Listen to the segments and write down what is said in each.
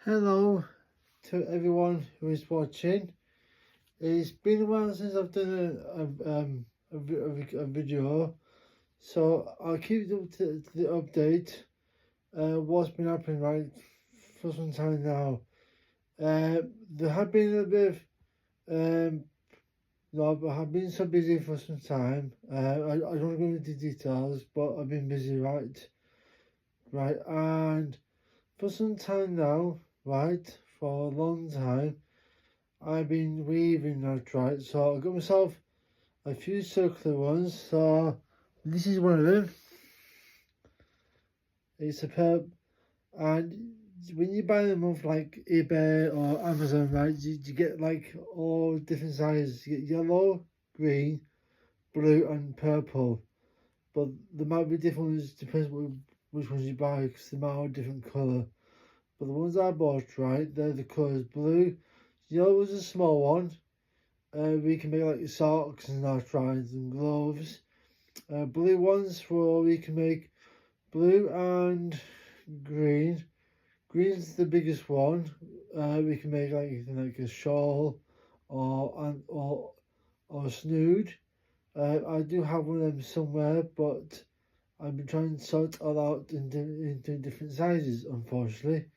Hello to everyone who is watching. It's been a while since I've done a video, so I'll keep you up to the update. What's been happening right for some time now. There have been a bit of no, I have been so busy for some time. I don't want to go into details, but I've been busy, right, and for some time now, right, for a long time. I've been weaving that, right, so I got myself a few circular ones, so this is one of them. It's superb, and when you buy them off like eBay or Amazon, right, you get like all different sizes. You get yellow, green, blue and purple, but there might be different ones, depends which ones you buy, because they might have a different colour. But the ones I bought, right, they're the colours blue. Yellow was a small one. We can make like socks and that, right, and gloves. Blue ones for we can make blue and green. Green's the biggest one. We can make like a shawl or a snood. I do have one of them somewhere, but I've been trying to sort it all out into different sizes, unfortunately,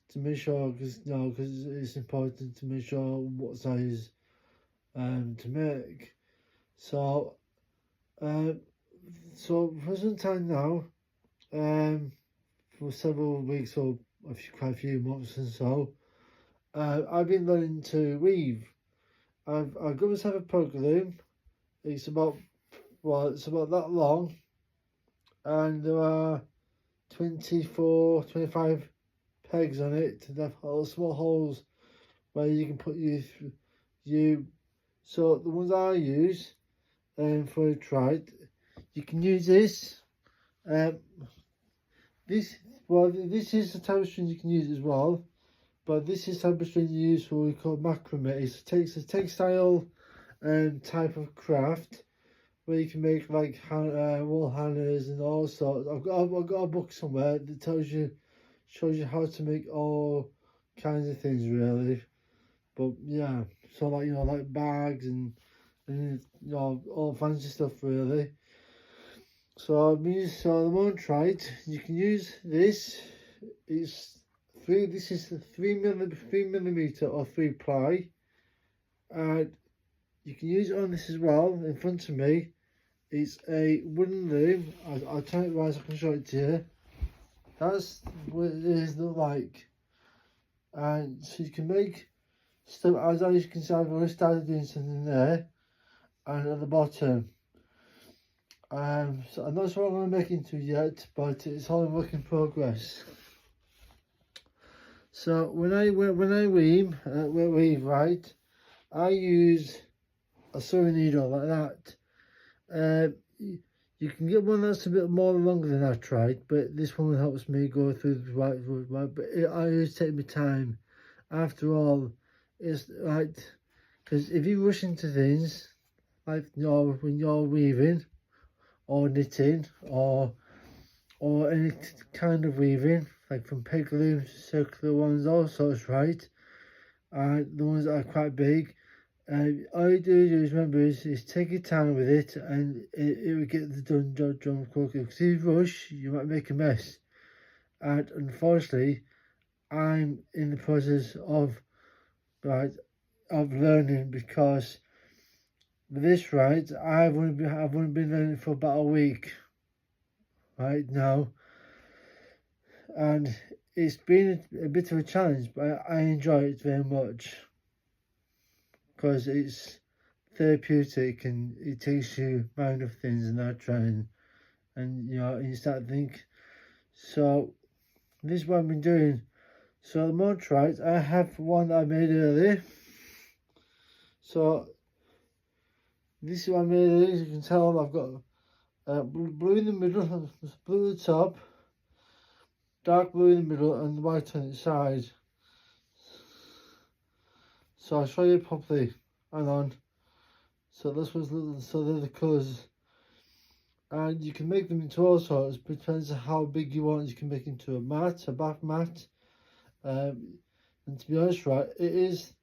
to make sure, because it's important to make sure what size to make. So for some time now, for several weeks or quite a few months and so, I've been learning to weave. I've got myself a poker loom. It's about that long, and there are 25 pegs on it, and have little small holes where you can put you. So the ones I use for a trite, you can use this. This is the type of string you can use as well, but this is the type of string you use for what we call macrame. It's a textile type of craft where you can make like wall hangers and all sorts. I've got a book somewhere that shows you how to make all kinds of things, really. But yeah, so like like bags and all fancy stuff, really. So the one trite, you can use this. This is the 3mm or 3-ply, and you can use it on this as well. In front of me, it's a wooden loom. I'll turn it around so I can show it to you. That's what it is look like, and so you can make stuff. As you can see, I've already started doing something there, and at the bottom. So I'm not sure what I'm going to make into yet, but it's all in work in progress. So when I weave, right, I use a sewing needle like that. You can get one that's a bit more longer than that, right? But this one helps me go through the right. But I always take my time. After all, it's right, because if you rush into things, like when you're weaving, or knitting, or any kind of weaving, like from peg looms to circular ones, all sorts, right? And the ones that are quite big. All you do is remember is take your time with it, and it will get the done quicker. Because if you rush, you might make a mess. And unfortunately, I'm in the process of learning, because with this, right, I've only been learning for about a week right now, and it's been a bit of a challenge, but I enjoy it very much, because it's therapeutic and it takes you mind of things and that, trying, and you start to think. So this is what I've been doing. So the more trite, I have one that I made earlier. So this is what I made earlier. As you can tell, I've got blue in the middle, blue at the top, dark blue in the middle, and white on the side. So I'll show you properly. Hang on. So they're the colours, and you can make them into all sorts. Depends on how big you want. You can make into a mat, a back mat, And to be honest, right, it is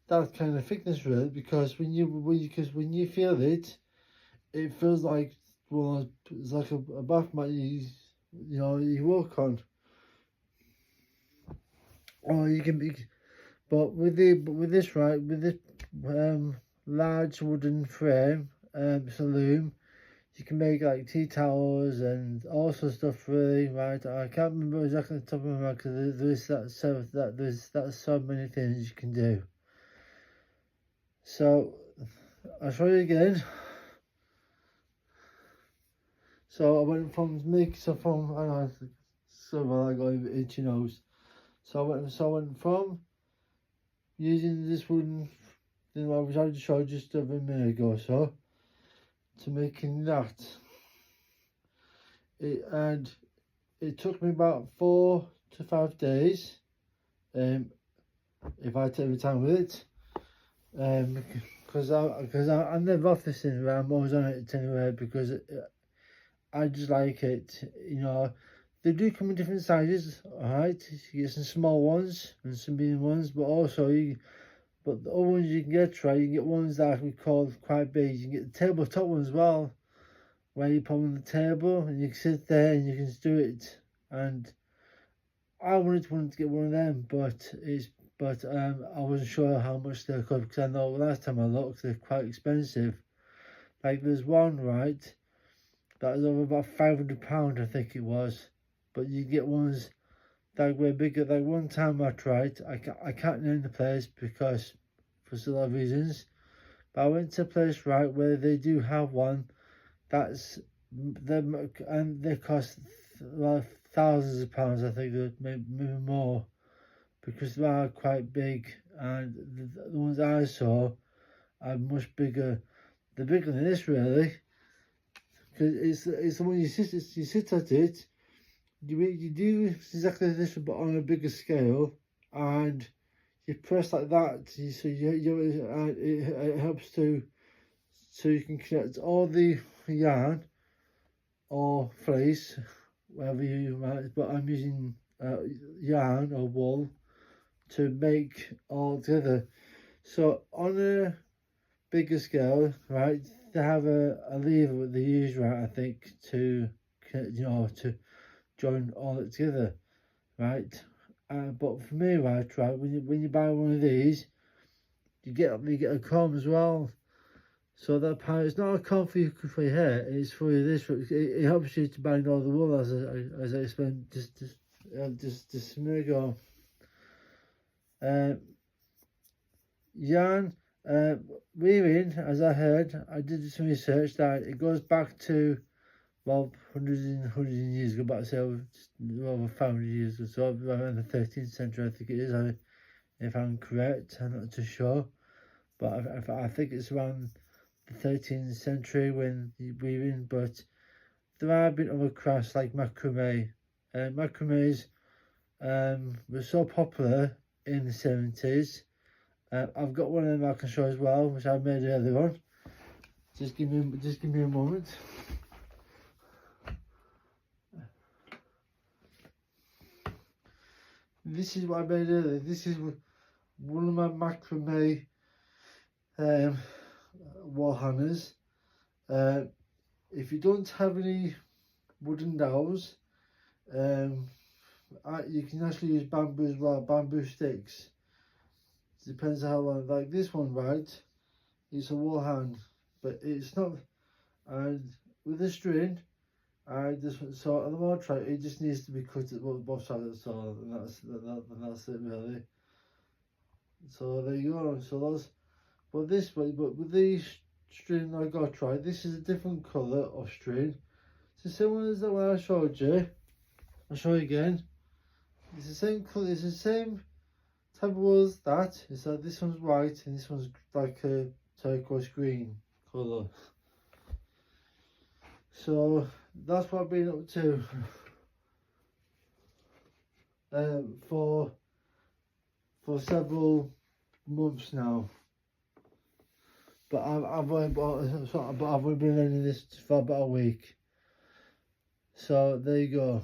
that kind of thickness really, because when you feel it, it feels like, well, it's like a bath mat you walk on, or you can be. But with this, right, with this large wooden frame saloon, you can make like tea towels and all sorts of stuff really, right? I can't remember exactly the top of my head because there's so many things you can do. So I'll show you again. So I went from so well I got itchy nose. So I went from using this wooden thing which I just showed just over a minute ago or so, to making that. It took me about 4 to 5 days, if I take my time with it, because I'm never off this thing, I'm always on it anyway, because I just like it, They do come in different sizes, alright. You get some small ones and some medium ones, but also but the other ones you can get, right, you can get ones that we call quite big. You can get the tabletop ones as well, where you put them on the table and you can sit there and you can do it. And I wanted to get one of them, but I wasn't sure how much they cost, because I know last time I looked they're quite expensive. Like there's one, right, that was over about £500, I think it was. But you get ones that were bigger. Like one time I tried, I can't name the place because for a lot of reasons, but I went to a place, right, where they do have one that's them, and they cost well, thousands of pounds, I think, maybe more, because they are quite big, and the ones I saw are much bigger. They're bigger than this really, because it's the one you sit at it. You do exactly this, but on a bigger scale, and you press like that. So it helps so you can connect all the yarn or fleece, whatever you might. But I'm using yarn or wool to make all together. So on a bigger scale, right, they have a lever that they use, right, I think, to to join all it together, right? But for me, right, when you buy one of these, you get a comb as well. So that part, it's not a comb for your hair, it's for this. It helps you to bind all the wool, as I explained just a minute ago. Yarn weaving, as I heard, I did some research that it goes back to, well, hundreds of years ago, but I say over 500 years or so, around the 13th century, I think it is. If I'm correct, I'm not too sure, but I think it's around the 13th century when weaving. But there have been other crafts like macrame. Macrames were so popular in the 70s. I've got one of them I can show as well, which I made earlier on. Just give me a moment. This is what I made earlier. This is one of my macrame wall hangers. If you don't have any wooden dowels, you can actually use bamboo as well, bamboo sticks. It depends how long. Like this one, right, it's a wall hang, but it's not. And with the string, so at the moment, it just needs to be cut at both sides, so and that's it really. So there you go. So but with the string I got, right, this is a different colour of string. It's the same one as the one I showed you. I'll show you again. It's the same colour. It's the same type of wool as that. It's like this one's white and this one's like a turquoise green colour. So that's what I've been up to for several months now. But I've only been learning this for about a week. So there you go.